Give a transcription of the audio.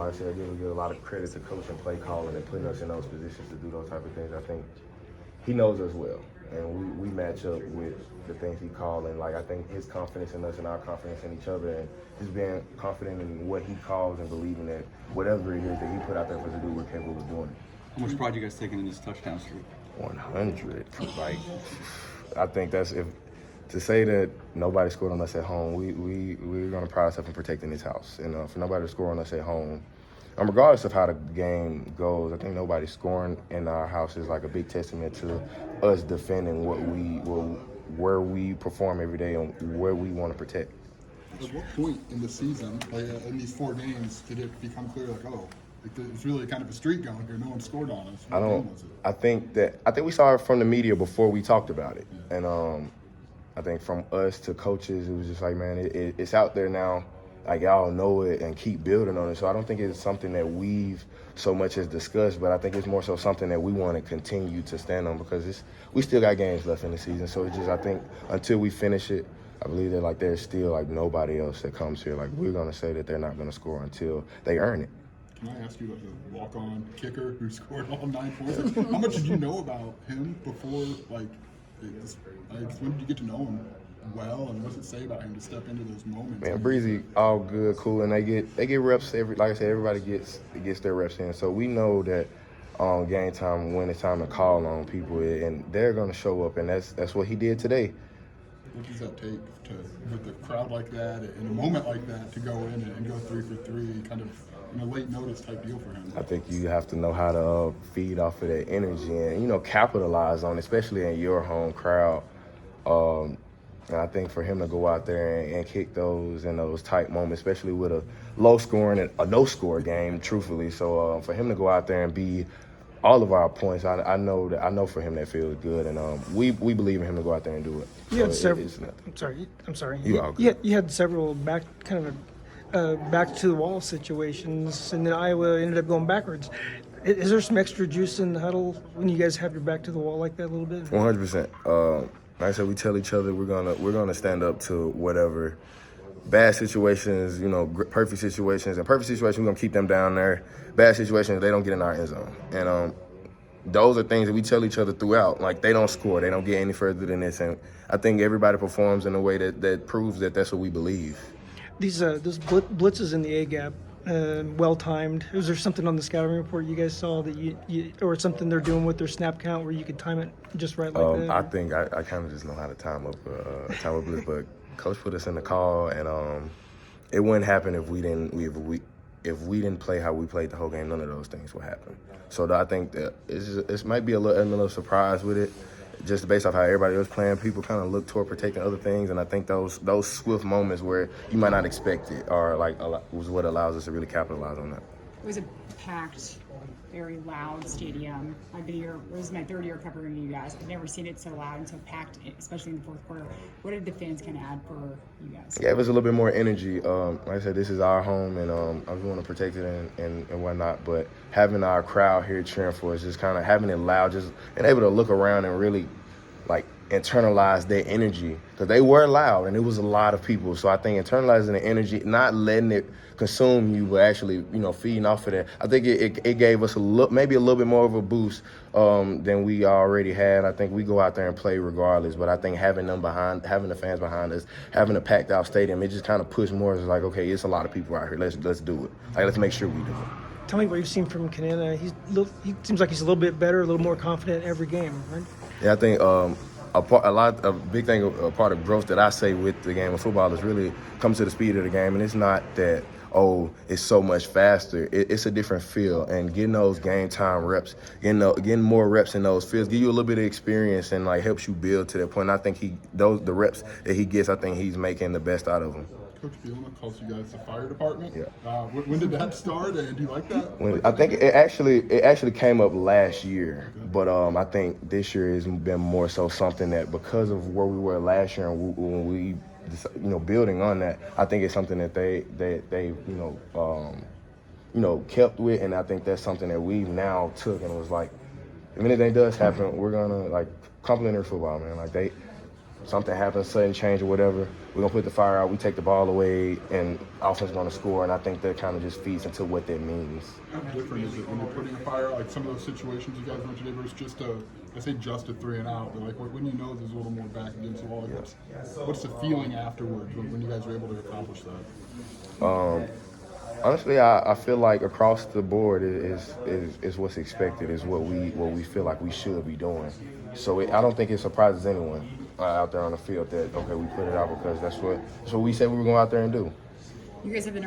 like I said, I give a lot of credit to coach and play calling and putting us in those positions to do those type of things. I think he knows us well, and we match up with the things he calls. And like I think his confidence in us and our confidence in each other, and just being confident in what he calls and believing that whatever it is that he put out there for us to do, we're capable of doing it. How much pride you guys taking in this touchdown streak? 100. Like, I think that's to say that nobody scored on us at home, we're going to pride ourselves in protecting this house. And for nobody to score on us at home, regardless of how the game goes, I think nobody scoring in our house is like a big testament to us defending where we perform every day and where we want to protect. At what point in the season, like in these 4 games, did it become clear, like, it's really kind of a streak going here? No one scored on us. What game was it? I think we saw it from the media before we talked about it, and I think from us to coaches, it was just like, man, it's out there now. Like, y'all know it and keep building on it. So I don't think it's something that we've so much as discussed, but I think it's more so something that we want to continue to stand on because we still got games left in the season. So it's just, I think until we finish it, I believe that like there's still like nobody else that comes here. Like, we're going to say that they're not going to score until they earn it. Can I ask you about the walk-on kicker who scored all 9 points? How much did you know about him before, when did you get to know him well, and what does it say about him to step into those moments? Man, Breezy, all good, cool, and they get reps like I said, everybody gets their reps in. So we know that game time, when it's time to call on people, and they're gonna show up, and that's what he did today. What does that take with a crowd like that, in a moment like that, to go in and go 3 for 3, kind of late notice type deal for him? I think you have to know how to feed off of that energy and capitalize on it, especially in your home crowd. And I think for him to go out there and kick those in those tight moments, especially with a low-scoring and a no-score game, truthfully. So for him to go out there and be all of our points, I know for him that feels good, and we believe in him to go out there and do it. You had several. I'm sorry. You had several back to the wall situations, and then Iowa ended up going backwards. Is there some extra juice in the huddle when you guys have your back to the wall like that a little bit? 100%. Like I said, we tell each other we're gonna stand up to whatever bad situations, perfect situations. And perfect situations, we're gonna keep them down there. Bad situations, they don't get in our end zone. And those are things that we tell each other throughout. Like, they don't score, they don't get any further than this. And I think everybody performs in a way that proves that that's what we believe. Those blitzes in the A gap, well timed. Was there something on the scouting report you guys saw that you or something they're doing with their snap count where you could time it just right like that? I think I kind of just know how to time up a blitz, but coach put us in the call, and it wouldn't happen if we didn't play how we played the whole game. None of those things would happen. So I think that it might be a little surprise with it. Just based off how everybody was playing, people kind of look toward protecting other things, and I think those swift moments where you might not expect it are was what allows us to really capitalize on that. It was a packed, very loud stadium. I've been here. It was my 3rd year covering you guys. I've never seen it so loud and so packed, especially in the 4th quarter. What did the fans kind of add for you guys? Yeah, it was a little bit more energy. Like I said, this is our home, and I just want to protect it and whatnot. But having our crowd here cheering for us, just kind of having it loud, just and able to look around and really internalize their energy, because they were loud and it was a lot of people. So I think internalizing the energy, not letting it consume you, but actually feeding off of that. I think it gave us maybe a little bit more of a boost than we already had. I think we go out there and play regardless, but I think having the fans behind us, having a packed out stadium, it just kind of pushed more. It's like, okay, it's a lot of people out here. Let's do it. Let's make sure we do it. Tell me what you've seen from Kanana. He seems like he's a little bit better, a little more confident every game, right? Yeah, I think a part of growth that I say with the game of football is really come to the speed of the game, and it's not that it's so much faster. It's a different feel, and getting those game time reps, getting more reps in those fields, give you a little bit of experience and helps you build to that point. And I think the reps that he gets, I think he's making the best out of them. Coach Illini calls you guys the fire department. Yeah. When did that start, and do you like that? I think it actually came up last year, but I think this year has been more so something that because of where we were last year and when we building on that, I think it's something that they kept with, and I think that's something that we've now took and was like, if anything does happen, we're gonna complimentary football, man. something happens, sudden change or whatever, we're gonna put the fire out. We take the ball away, and offense gonna score. And I think that kind of just feeds into what that means. How different is it when you're putting a fire out, like some of those situations you guys went today versus just I say just a 3 and out, but like when you know there's a little more back against the wall, like what's the feeling afterwards when you guys are able to accomplish that? Honestly, I feel like across the board is what's expected, is what we feel like we should be doing. So I don't think it surprises anyone out there on the field that, okay, we put it out because that's what we said we were going out there and do. You guys have been